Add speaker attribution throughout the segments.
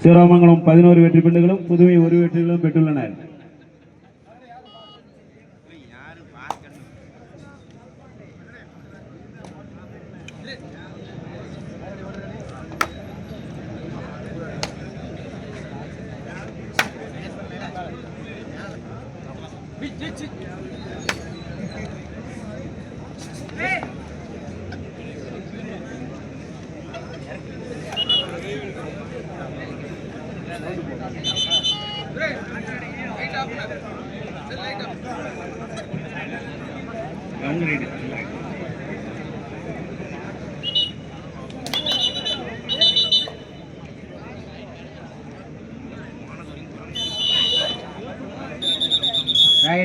Speaker 1: சிவராமங்கலம் 11 வெற்றி புள்ளிகளும் புதுவை 1 வெற்றிகளும் பெற்றுள்ளனர்.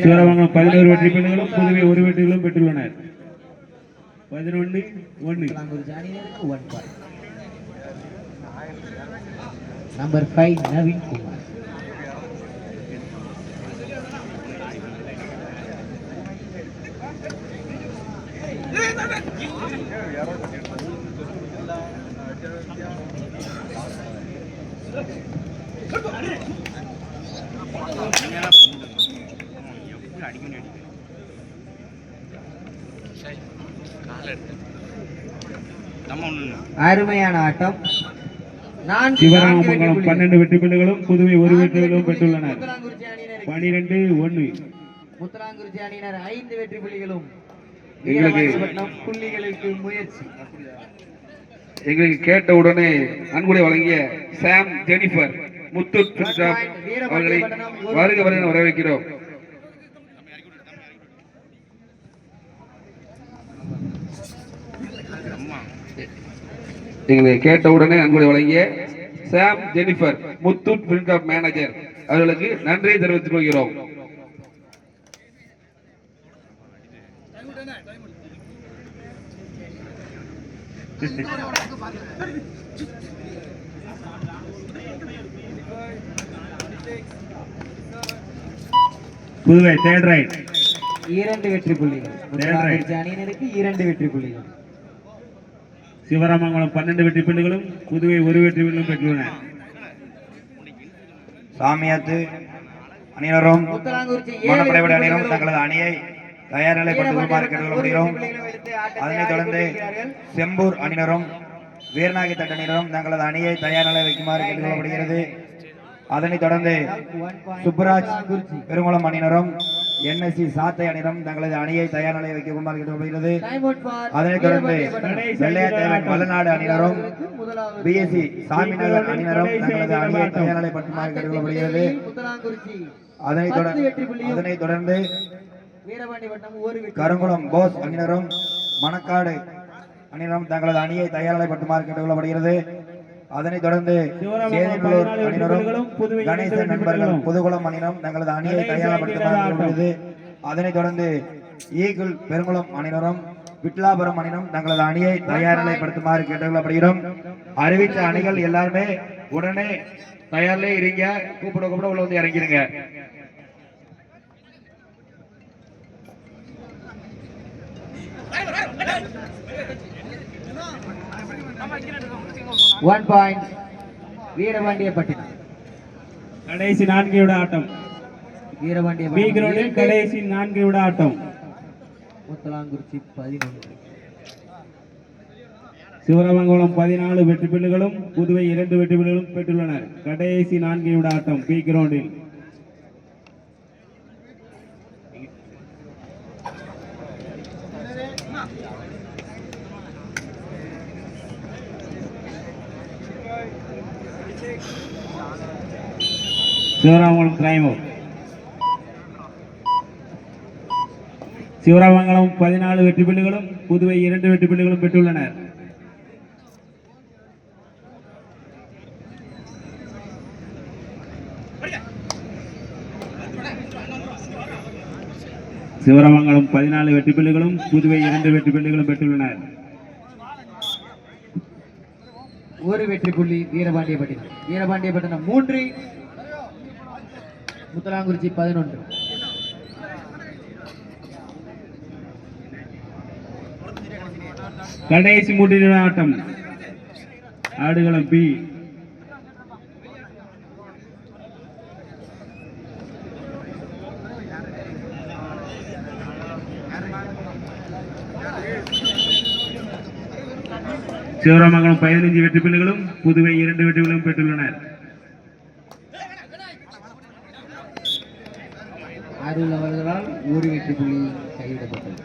Speaker 1: சிவராமங்கலம் 11 வெற்றி புள்ளிகளும் புதுவை 1 வெற்றிகளும் பெற்றுள்ளனர். 11-1.
Speaker 2: Number 5 Navin Kumar. அருமையான ஆட்டம்.
Speaker 1: சிவராமங்கலம் 12 வெற்றி புள்ளிகளும் புதுவை 1 வெற்றிகளும் பெற்றுள்ளனர். 12-1.
Speaker 2: முத்தலாங்குறிச்சி அணியினர் 5 வெற்றி புள்ளிகளும் புள்ளிகளுக்கு முயற்சி.
Speaker 3: எங்களுக்கு கேட்ட உடனே அன்புரை வழங்கிய சாம் ஜெனிஃபர் முத்தூட் அவர்களை வருக வரை வரவேற்கிறோம். எங்களை கேட்டவுடனே அன்புரை வழங்கிய சாம் ஜெனிஃபர் முத்தூட் பிரிண்ட் மேனேஜர் அவர்களுக்கு நன்றியை தெரிவித்துக் கொள்கிறோம்.
Speaker 1: புதுவை தேர்ட் ரைட்
Speaker 2: 2 வெற்றி புள்ளிகள். அணியினருக்கு 2 வெற்றி புள்ளிகள்.
Speaker 1: சிவராமங்கலம் 12 வெற்றி புள்ளிகளும் புதுவை 1 வெற்றி புள்ளிகளும் பெற்றுள்ளனர்.
Speaker 4: சாமியாத்து அணியினரும் மணப்படைவட அணியினரும் தங்களது அணியை தயார் நிலைப்படுத்துமாறு கேட்டுக்கொள்கிறோம். அதனைத் தொடர்ந்து செம்பூர் அணியினரும் வீரநாயகி தட்டு அணியினரும் தங்களது அணியை தயார் நிலை வைக்குமாறு கேட்டுக்கொள்ளப்படுகிறது. அதனைத் தொடர்ந்து சுப்பராஜ் பெருங்குளம் அணியினரும் NSC சாத்தை அணியினரும் தங்களது அணியை தயார் நிலை வைக்குமாறு கேட்டுக்கொள்ளப்படுகிறது. அதனைத் தொடர்ந்து வெள்ளையாத்தேவன் வல்லநாடு அணியினரும் BSC சாமிநகர் அணியினரும் தங்களது அணியை தயார் நிலைப்படுத்துமாறு கேட்டுக்கொள்ளப்படுகிறது. அதனைத் தொடர்ந்து கருங்குளம் போஸ் அணியினரும் மணக்காடு அணியினரும் தங்களது அணியை தயார் நிலைப்படுத்துமாறு கேட்டுக்கொள்ளப்படுகிறது. அதனைத் தொடர்ந்து சேதிநல்லூர் அணியினரும் கணேசன் நண்பர்கள் புதுகுளம் அணியினரும் தங்களது அணியை தயார்படுத்துமாறு. அதனைத் தொடர்ந்து ஈகுல் பெருங்குளம் அணியினரும் விட்லாபுரம் அணியினரும் தங்களது அணியை தயார் நிலைப்படுத்துமாறு கேட்டுக்கொள்ளப்படுகிறோம். அறிவித்த அணிகள் எல்லாருமே உடனே தயாரிலே இருங்க. கூப்பிட உள்ள வந்து இறங்கிருங்க.
Speaker 2: One point Veerapandianpattinam.
Speaker 1: கடைசி 4 விட ஆட்டம்.
Speaker 2: வீரபாண்டியப்பட்டினம்
Speaker 1: கடைசி 4 விட ஆட்டம்.
Speaker 2: முத்தலாங்குறிச்சி 11.
Speaker 1: சிவராமங்கலம் 14 வெற்றி புள்ளிகளும் புதுவை 2 வெற்றி புள்ளிகளும் பெற்றுள்ளனர். கடைசி 4 விட ஆட்டம் பி கிரவுண்டில். சிவராமங்கலம் கிரைம் அவுட். சிவராமங்கலம் 14 வெற்றி புள்ளிகளும் புதுவை 2 வெற்றி புள்ளிகளும் பெற்றுள்ளனர். சிவராமங்கலம் 14 வெற்றி புள்ளிகளும் புதுவை 2 வெற்றி புள்ளிகளும் பெற்றுள்ளனர்.
Speaker 2: ஒரு வெற்றி புள்ளி வீரபாண்டியப்பட்டினம். வீரபாண்டியப்பட்டினம் 3, முத்தலாங்குறிச்சி 11.
Speaker 1: கடைசி 3 நிமிட ஆட்டம். ஆடுகளம் பி. சிவராமங்கலம் 15 வெற்றி புள்ளிகளும் புதுவை 2 வெற்றிகளும் பெற்றுள்ளனர்.
Speaker 2: அருள் அவர்களால் ஒரு வெற்றி புள்ளி கைவிடப்பட்டது.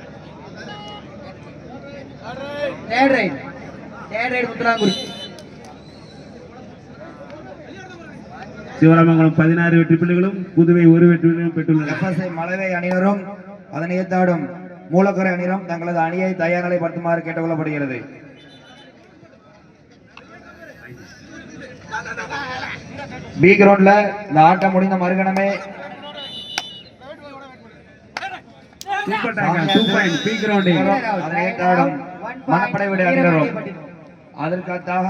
Speaker 2: Third right முத்தலாங்குறிச்சி.
Speaker 1: சிவராமங்கலம் 16 வெற்றி புள்ளிகளும் புதுவை 1 வெற்றிகளும் பெற்றுள்ளனர்.
Speaker 4: FSI மலவை அணியினரும் அதனை ஏத்தாடும் மூலக்கரை அணியினரும் தங்களது அணியை தயார் நிலைப்படுத்துமாறு கேட்டுக்கொள்ளப்படுகிறது. பி கிரவுண்ட்ல இந்த ஆட்டம் முடிந்த மறுகணமே
Speaker 1: சூப்பர் டாக்கல் 2 பாயிண்ட் பி கிரவுண்டில்.
Speaker 4: அதனை ஏத்தாடும் மணப்படை விட அணியினரும் அதற்காக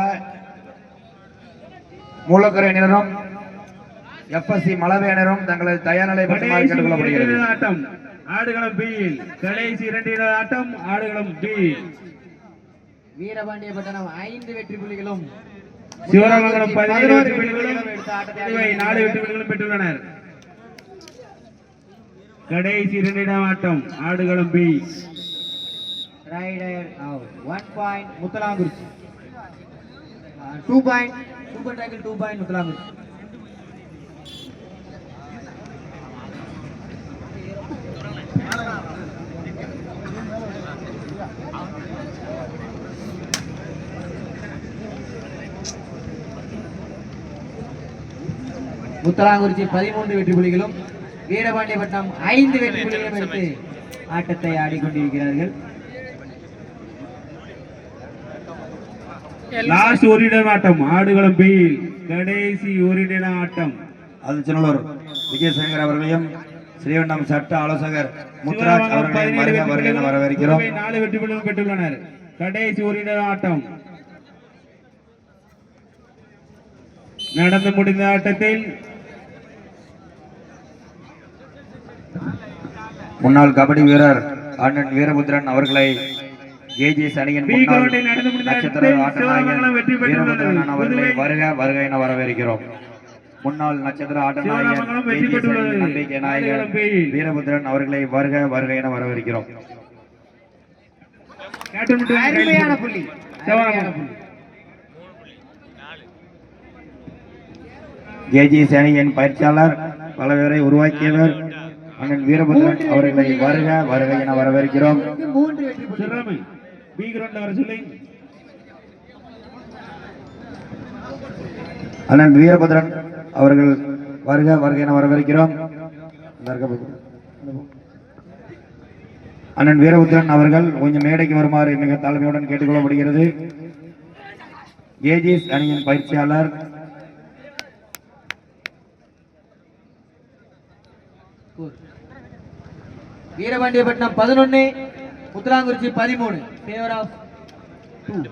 Speaker 4: மூலக்கரை அணியினரும் FSC மலவை அணியினரும் தங்களது தயார் நிலைப்படுத்துமாறு கேட்டுக்கொள்ளப்படுகிறது.
Speaker 1: ஆட்டம் ஆடுகளம் பி. கடைசி 2 நிமிட ஆட்டம் ஆடுகளம் பி.
Speaker 2: வீரபாண்டியப்பட்டினம் 5 வெற்றி புள்ளிகளும்
Speaker 1: சிவராமங்கலம் 17 வெற்றி புள்ளிகளும் புதுவை 4 வெற்றி புள்ளிகளும் பெற்றுள்ளனர். கடைசி 2 நிமிட ஆட்டம் ஆடுகளம் B.
Speaker 2: Raider out 1 point Muthalankurichi. 2 point super tackle 2 point Muthalankurichi. Muthalankurichi 13 வெற்றி புள்ளிகளும் வீரபாண்டியப்பட்டினம் 5 வெற்றி புள்ளிகளும் எடுத்து ஆட்டத்தை ஆடிக்கொண்டிருக்கிறார்கள்.
Speaker 1: லாஸ்ட் 1 நிமிட ஆட்டம் ஆடுகளம் பி. கடைசி 1 நிமிட ஆட்டம்.
Speaker 4: அதிர்ச்சநல்லூர் விஜயசங்கர் அவர்களையும் ஸ்ரீவண்டம் சட்ட ஆலோசகர் முத்துராஜ் அவர்களையும் வருக என வரவேற்கிறோம்.
Speaker 1: 4 வெற்றி புள்ளிகளும் பெற்றுள்ளனர். கடைசி 1 நிமிட ஆட்டம். நடந்து முடிந்த ஆட்டத்தில்
Speaker 4: முன்னாள் கபடி வீரர் அண்ணன் வீரபுத்திரன் அவர்களை ஏஜிஎஸ் அணியின் முன்னாள் நட்சத்திர ஆட்ட நாயகன் வீரபுத்திரன் அவர்களை வருக என வரவேற்கிறோம். முன்னாள் நட்சத்திர ஆட்ட நாயகன் ஏஜிஎஸ் அணியின் நம்பிக்கை நாயகன் வீரபுத்திரன் அவர்களை வருக என வரவேற்கிறோம்.
Speaker 2: அருமையான புள்ளி.
Speaker 4: ஏஜிஎஸ் அணியின் பயிற்சியாளர் பல பேரை உருவாக்கியவர் அண்ணன் வீரபுத்திரன் அவர்களை வருக என வரவேற்கிறோம்.
Speaker 2: 3 வெற்றி புள்ளி.
Speaker 1: பி கிரவுண்ட்ல வர சொல்லி
Speaker 4: அண்ணன் வீரபுத்திரன் அவர்கள் வருக என வரவேற்கிறோம். அண்ணன் வீரபுத்திரன் அவர்கள் கொஞ்சம் மேடைக்கு வருமாறு மிக தாழ்மையுடன் கேட்டுக்கொள்ளப்படுகிறது. ஏஜிஎஸ் அணியின் பயிற்சியாளர்
Speaker 2: வீரபாண்டியப்பட்டினம் 11 முத்தலாங்குறிச்சி 13. Favour of 2.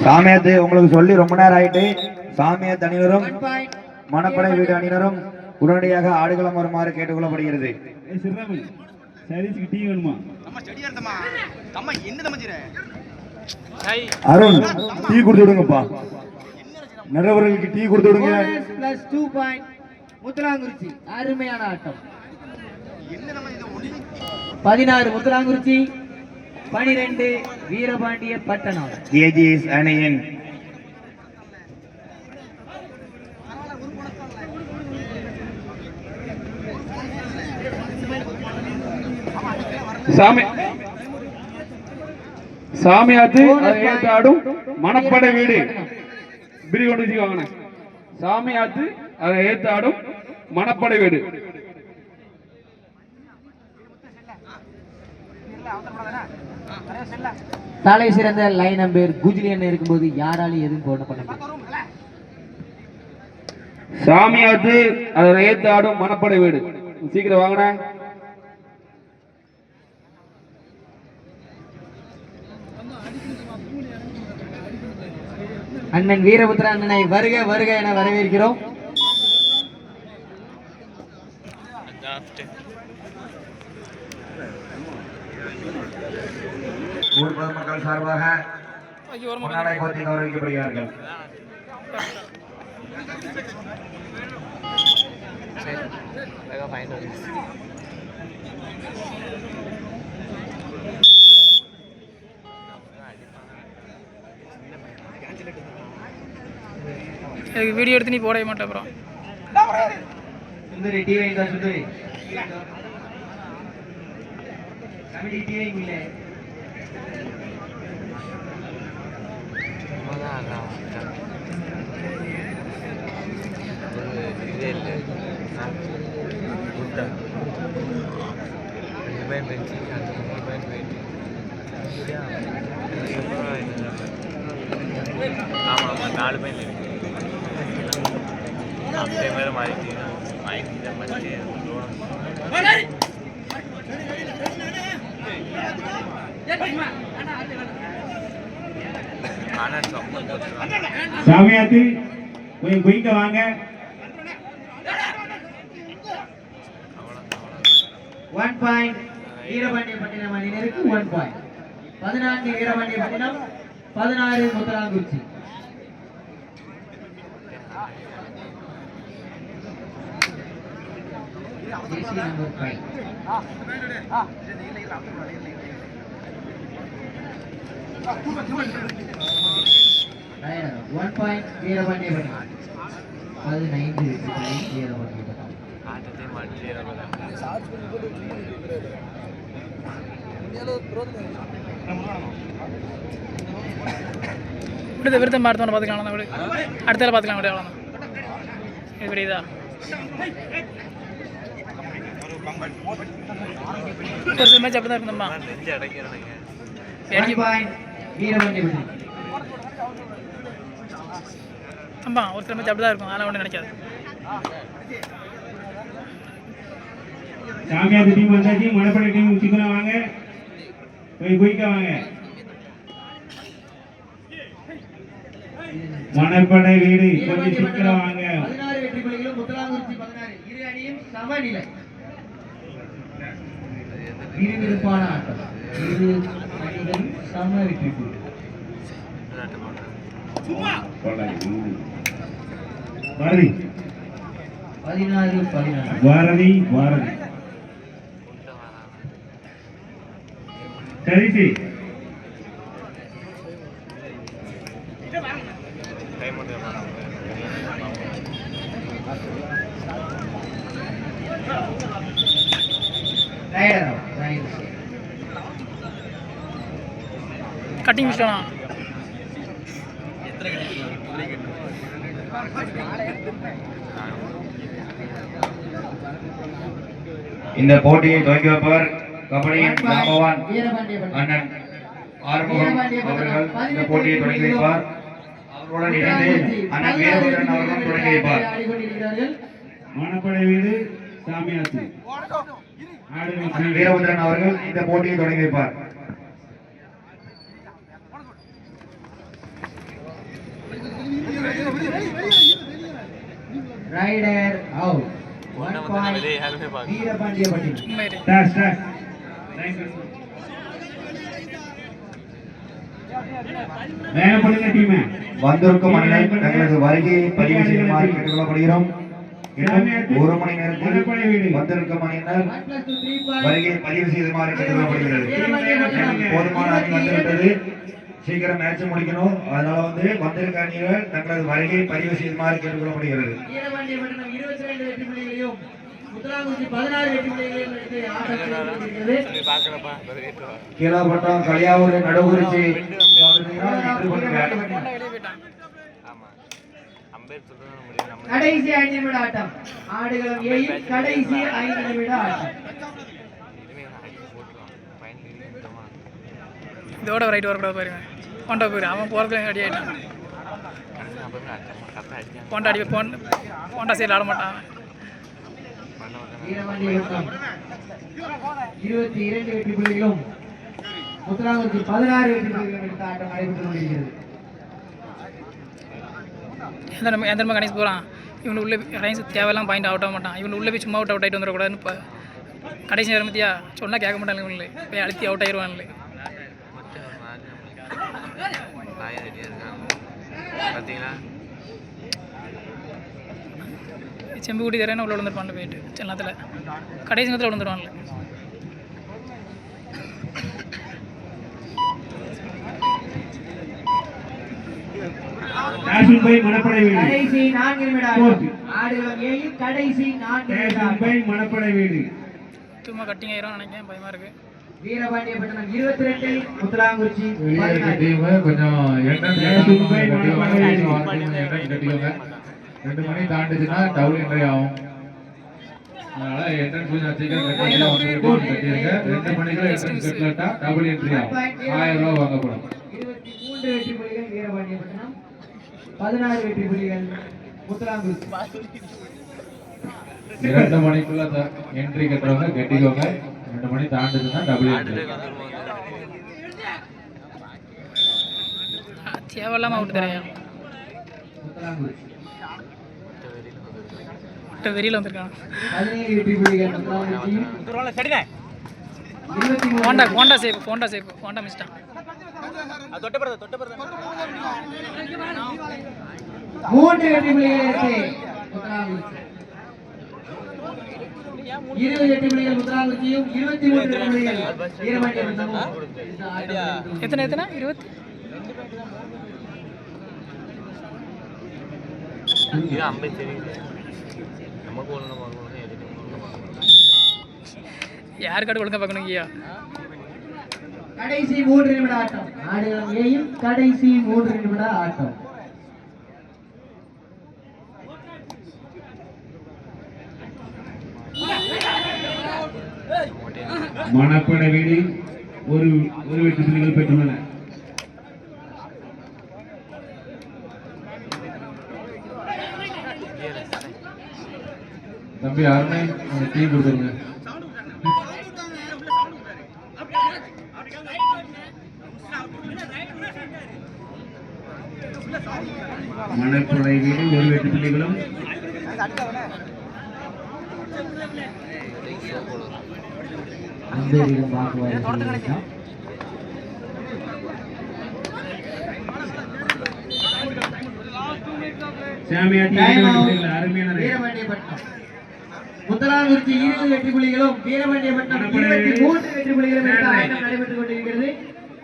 Speaker 4: சாமியாத்து உங்களுக்கு சொல்லி ரொம்ப நேரம் ஆயிட்டு. சாமியாத்து அணியினரும்
Speaker 2: 1 பாயிண்ட்
Speaker 4: மணப்படை வீடு அணியினரும் உடனடியாக ஆடுகளம் வருமாறு கேட்டுக்கொள்ளப்படுகிறது.
Speaker 1: சரிக்கு டீ வேணுமா?
Speaker 4: அருண் டீ கொடுத்து விடுங்கப்பா. நிறையவர்களுக்கு டீ கொடுத்து விடுங்க.
Speaker 2: Plus 2 point Muthalankurichi. அருமையான ஆட்டம். 16 முத்தலாங்குறிச்சி 12 வீரபாண்டியப்பட்டினம்.
Speaker 4: ஏஜிஎஸ் அணியின்
Speaker 3: சாமியாத்து ஏத்தாடும் மணப்படை வீடு பிரி கொண்டு வச்சுக்கோங்க. சாமியாத்து அதை ஏத்தாடும் மணப்படை வீடு.
Speaker 2: தலை சிறந்த லைன் நம்பர் குஜிலியன் இருக்கும்போது யாராலும் எதுவும் போட பண்ண
Speaker 3: சாமியாத்து அதை ஏத்தாடும் மணப்படை வீடு. சீக்கிரம் வாங்கின
Speaker 2: அண்ணன் வீரபுத்திர அண்ணனை வருக வருக என வரவேற்கிறோம்.
Speaker 4: ஊர் பொதுமக்கள் சார்பாக பொன்னாடை போர்த்தி கௌரவிக்கப்படுகிறார்கள்.
Speaker 5: வீடியோ எடுத்து நீ போடவே மாட்டேன். அப்புறம்
Speaker 2: சுந்தரி டிவி இந்த சுந்தரி கமிட்டி டிவி இல்ல
Speaker 6: ஆமாம் 4 பேர் அப்படியே மேலே மாறிட்டு
Speaker 1: சாமியாத்து கொஞ்சம் குயிக்க வாங்க.
Speaker 2: 1 பாயிண்ட் வீரபாண்டியப்பட்டினம் அணியினருக்கு 1 point. 14 Veerapandiyapattinam, 16 Muthalankurichi. Jersey number 5. 1 point Veerapandiyapattinam, 15 Veerapandiyapattinam.
Speaker 6: ஆட்டத்தை மாற்றி
Speaker 5: விடுத விருத்தம் பார்த்தோன்னு பார்த்துக்கலாம். விடு அடுத்த பார்த்துக்கலாம். விட அவ்வளோதான். இது விடியதா ஒரு சில மேட்ச் அப்படி தான் இருந்தோம்மா.
Speaker 6: நெஞ்சு அடைக்கிறேன்.
Speaker 2: 1 பாயிண்ட் வீரபாண்டியப்பட்டினம்.
Speaker 5: அம்மா ஒரு சில மேட்ச் அப்படி தான் இருக்கும். அதெல்லாம் ஒன்றும் நினைக்காது.
Speaker 1: சாமியாத்து டீம் வந்தாச்சு. மணப்படை டீம் சீக்கிரம் வாங்க. கொஞ்சம் குயிக்க வாங்க. மணப்படை வீடு கொஞ்சம் சீக்கிரம் வாங்க.
Speaker 2: 16 வெற்றி புள்ளிகளும் முத்தலாங்குறிச்சி 16. இரு அணியும் சமநிலை. விறுவிறுப்பான ஆட்டம். இரு அணிகளும் சம வெற்றி புள்ளி.
Speaker 1: பாரதி
Speaker 2: 16-14.
Speaker 1: பாரதி பாரதி சரிசி
Speaker 5: கட்டிங் மிஸ்டேனா
Speaker 4: இந்த போட்டியை துவக்கி வைப்பவர் கபடியின் நம்பர் 1 அண்ணன் ஆறுமுகம் அவர்கள் இந்த போட்டியை தொடங்கி வைப்பார். அவர்களுடன் இணைந்து அண்ணன் வீரபுத்திரன் அவர்களும் தொடங்கி வைப்பார்.
Speaker 1: மணப்படை வீடு சாமியாத்து
Speaker 4: அண்ணன் வீரபுத்திரன் அவர்கள் இந்த போட்டியை தொடங்கி வைப்பார்.
Speaker 2: Rider out. 1 point Veerapandianpattinam.
Speaker 1: Start start வேலை பண்ணுங்க டீம்.
Speaker 4: வந்திருக்கும் அணியினர் தங்களது வருகையை பதிவு செய்யுமாறு கேட்டுக்கொள்ளப்படுகிறோம். இன்னும் 1 மணி நேரத்தில் வந்திருக்கும் அணியினர்
Speaker 2: 1+2 3
Speaker 4: வருகையை பதிவு செய்யுமாறு கேட்டுக்கொள்ளப்படுகிறது. போதுமான அணி வந்துவிட்டது. சீக்கிரம் மேட்ச் முடிக்கணும். அதனால வந்திருக்க அணியினர் தங்களது வருகையை பதிவு செய்யுமாறு கேட்டுக்கொள்ளப்படுகிறது.
Speaker 2: வீரபாண்டியப்பட்டினம் 22 வெற்றி புள்ளிகளையும் முத்தலாங்குறிச்சி 16 வெற்றி புள்ளிகளையும் எடுத்து ஆட்டத்தில் இருக்கிறது.
Speaker 4: கீழாப்பட்டம் கலியாவூர் நடுகுறிச்சி
Speaker 2: கடைசி 5 நிமிட ஆட்டம். ஆடுகளம் ஏயில் கடைசி 5 நிமிட ஆட்டம்.
Speaker 5: இதோட ரைட் வரக்கூடாது பாருங்க. போண்டா போயிரு அவன் போகிறதுல ரெடி ஆகிட்டான். போண்டா அடி போண்டா சைடில் ஆட மாட்டான்.
Speaker 2: வீரபாண்டியப்பட்டினம் 22 வெற்றி புள்ளிகளும் முத்துலாங்குறிச்சி 16 வெற்றி புள்ளிகள் எடுத்த ஆட்டம் நடைபெற்றுக் கொண்டிருக்கிறது.
Speaker 5: எந்த நம்ம கணேஷ் போகிறான் இவனு உள்ளே ரைன்ஸ் தேவையெல்லாம் பாயிண்ட் அவுட் ஆக மாட்டான். இவனு உள்ளே போய் சும்மா அவுட் ஆகிட்டு வந்துடக்கூடாதுன்னு இப்போ கடைசி நேரம் பற்றியா சொன்னால் கேட்க மாட்டாங்க. இவனு போய் அழுத்தி அவுட் ஆயிடுவான்ல.
Speaker 6: பார்த்தீங்களா
Speaker 5: செம்பு கூட்டி தரேன்னு உள்ள விழுந்துருப்பான்ல போயிட்டு செல்லத்தில் கடைசி நேரத்தில் விழுந்துருவான்ல.
Speaker 1: நேஷனல் பை மணப்படை வீடு
Speaker 2: கடைசி 4 நிமிட ஆட்டம். ஆடுகளம் ஏயில் கடைசி 4 நிமிட
Speaker 1: நேஷனல் பை
Speaker 2: ஆட்டம்.
Speaker 1: மணப்படை வீடு
Speaker 5: சும்மா கட்டிங் ஆயிரும் நினைக்கிறேன். பயமாக இருக்குது.
Speaker 2: வீரபாண்டியப்பட்டினம் 22 முத்துலாங்குறிச்சி
Speaker 7: வெளியே
Speaker 2: 16.
Speaker 7: டீம் கொஞ்சம் என்ட்ரன்ஸ் கட்டிக்கோங்க. 2 மணி தாண்டிச்சுன்னா டவுன் என்ட்ரி ஆகும். அதனால என்ட்ரன்ஸ் கொஞ்சம் சீக்கிரம் கட்டிருங்க. 2 மணிக்குள்ள என்ட்ரன்ஸ் கட்டலட்டா டபுள் என்ட்ரி ஆகும். 1000 ரூபாய் வாங்கப்படும்.
Speaker 2: 23 வெற்றி புள்ளிகள் வீரபாண்டியப்பட்டினம், 16 வெற்றி புள்ளிகள் முத்துலாங்குறிச்சி.
Speaker 7: 2 மணிக்குள்ள என்ட்ரி கட்டுறவங்க கட்டிக்கோங்க. 2 மணி தாண்டிச்சுன்னா டபுள் என்ட்ரி.
Speaker 5: தேவையில்லாமல் அவுட் தரையா
Speaker 2: முத்துலாங்குறிச்சி
Speaker 5: வெறியில் வந்திருக்கான்.
Speaker 2: 17 வெற்றி புள்ளிகள் முத்துலாங்குறிச்சியும், 23
Speaker 5: ஹோண்டா ஹோண்டா சேஃப் ஹோண்டா சேஃப் ஹோண்டா மிஸ்டான்.
Speaker 2: 3 வெற்றி புள்ளிகள் எடுத்து முத்துலாங்குறிச்சி. 20 வெற்றி புள்ளிகள் முத்துலாங்குறிச்சியும், 23 வெற்றி புள்ளிகள் வீரபாண்டியப்பட்டினமும். இந்த ஆட்டம்
Speaker 5: எத்தனை 20
Speaker 6: இது அம்பை தெரியுது நமக்கு ஒன்று பார்க்கணும் எதுக்கு
Speaker 5: யாருக்காட்டு ஒழுங்கா பார்க்கணும் ஐயா.
Speaker 2: கடைசி 3 நிமிட ஆட்டம். ஆடுகளம் ஏயில் கடைசி 3 நிமிட ஆட்டம்.
Speaker 1: மணப்படை வீடு ஒரு வெற்றி புள்ளிகள் பெற்றுள்ளன.
Speaker 7: தம்பி யாருமே டீ கொடுத்துருங்க.
Speaker 1: மணப்படை வீடு ஒரு வெற்றி புள்ளிகளும்
Speaker 2: அம்பேரிடம் வாக்குவாதம்.
Speaker 1: அருமையான
Speaker 2: வீரபாண்டியப்பட்டினம் முத்துலாங்குறிச்சி 20 வெற்றி புள்ளிகளும் வீரபாண்டியப்பட்டினம் 23 வெற்றி புள்ளிகளும் எடுத்த ஆட்டம் நடைபெற்றுக் கொண்டிருக்கிறது.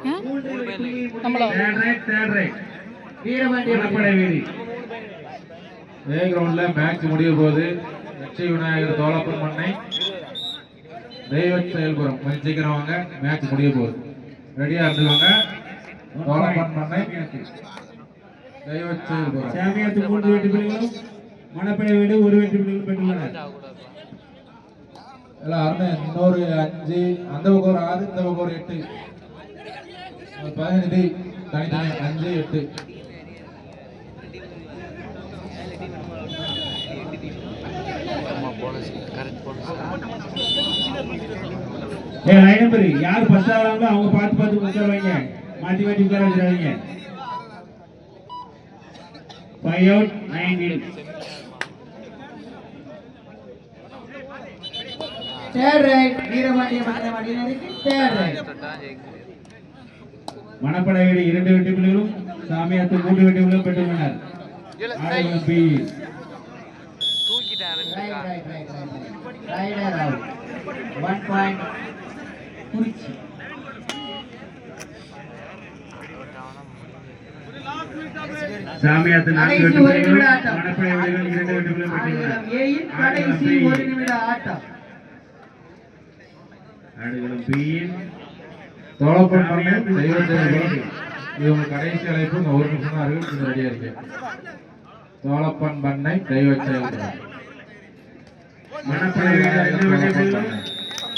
Speaker 2: 3 வெற்றி புள்ளிகள்
Speaker 5: நம்மள
Speaker 2: வீரபாண்டியப்பட்டினம்
Speaker 1: வீடு
Speaker 7: ஏ கிரவுண்ட்ல மேட்ச் முடிய போது லட்சுமி விநாயகர் தோலப்பன் மண்ணை தெய்வ செயல்புறம் கொஞ்சம் சீக்கிரம் வாங்க. மேட்ச் முடிய போகுது. ரெடியா இருந்துவாங்க. தோலப்பன் மண்ணை தெய்வ செயல்புறம்.
Speaker 1: சாமியாத்து 3 வெற்றி புள்ளிகளும் மணப்படை வீடு ஒரு வெற்றி புள்ளிகளும் பெற்றுள்ளனர்.
Speaker 7: எல்லாருமே இன்னொரு 5 அந்த பக்கம் ஒரு 6 இந்த பக்கம் ஒரு 8 15 தனித்தனி 5 8
Speaker 6: bonus correct bonus
Speaker 1: line number யார் ஃபர்ஸ்ட் ஆவறாங்களோ அவங்க பார்த்து உட்கார வைங்க. மாத்தி உட்கார வச்சிராதீங்க. 5 out 9 in.
Speaker 2: Third raid Veerapandiyapattinam அணியினருக்கு தேர்ட் ரைட்.
Speaker 1: மணப்படை வீடு 2 வெற்றி புள்ளிகளும் சாமியாத்து 3 வெற்றி புள்ளிகளும் பெற்றுள்ளனர். ஆடுகளம் பி
Speaker 6: தூக்கிட்டான் ரெண்டு கால்
Speaker 2: ரைடர் அவுட். 1 பாயிண்ட் குறிச்சி.
Speaker 1: சாமியாத்து 4
Speaker 2: கடைசி
Speaker 1: வெற்றி
Speaker 2: 1
Speaker 1: புள்ளிகளும்
Speaker 2: நிமிட ஆட்டம்.
Speaker 1: மணப்படை வீடுகள் 2 வெற்றி புள்ளிகளும் பெற்றுள்ளனர்.
Speaker 2: ஆடுகளம் ஏயில் கடைசி 1 நிமிட ஆட்டம்.
Speaker 1: ஆடுகளம் பி
Speaker 7: தோலப்பன் மண்ணை தெய்வ செயல்புறம். இது உங்க கடைசி அழைப்பு. உங்க 1 நிமிஷம் தான் இருக்கு. கொஞ்சம் ரெடியா இருக்கு. தோலப்பன் பண்ணை தெய்வ செயல்புறம்.
Speaker 1: மணப்படை வீடு 2 வெற்றி புள்ளிகளும்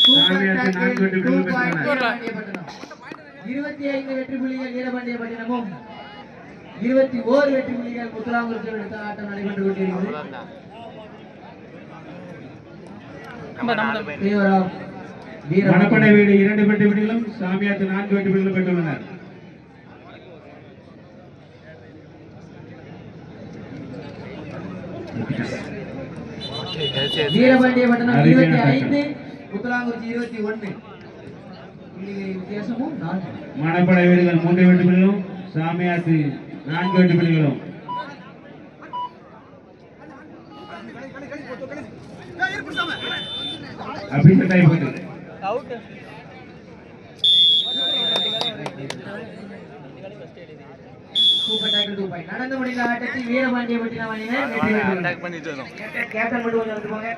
Speaker 1: சாமியாத்து 4 வெற்றி புள்ளிகளும் பெற்றுள்ளனர்.
Speaker 2: 25 வெற்றி புள்ளிகள் வீரபாண்டியப்பட்டினமும் 21 வெற்றி புள்ளிகள் முத்துலாங்குறிச்சியும் எடுத்த ஆட்டம் நடைபெற்றுக் கொண்டிருக்கிறது.
Speaker 5: நம்ம
Speaker 2: தீவிரம்
Speaker 1: மணப்படை வீடு 2 வெற்றி புள்ளிகளும் சாமியாத்து 4 வெற்றி புள்ளிகளும் பெற்றுள்ளனர்.
Speaker 2: வீரபாண்டிய பட்டணம் 25 முத்தலாங்குறிச்சி 21 புள்ளிகளின் வித்தியாசமும் 4.
Speaker 1: மணப்படை வீடுகள் 3 வெற்றி புள்ளிகளும் சாமியாத்து 4 வெற்றி புள்ளிகளும். அபிஷேக் டைபோட்டு
Speaker 2: சூப்பர் டாக்கல் 2 பாயிண்ட். நடந்து முடிந்த ஆட்டத்தில் வீரபாண்டிய பட்டணம் அணியினர் வெற்றி பெற்றுள்ளனர். கேப்டன் மட்டும் கொஞ்சம் எடுத்துக்கோங்க.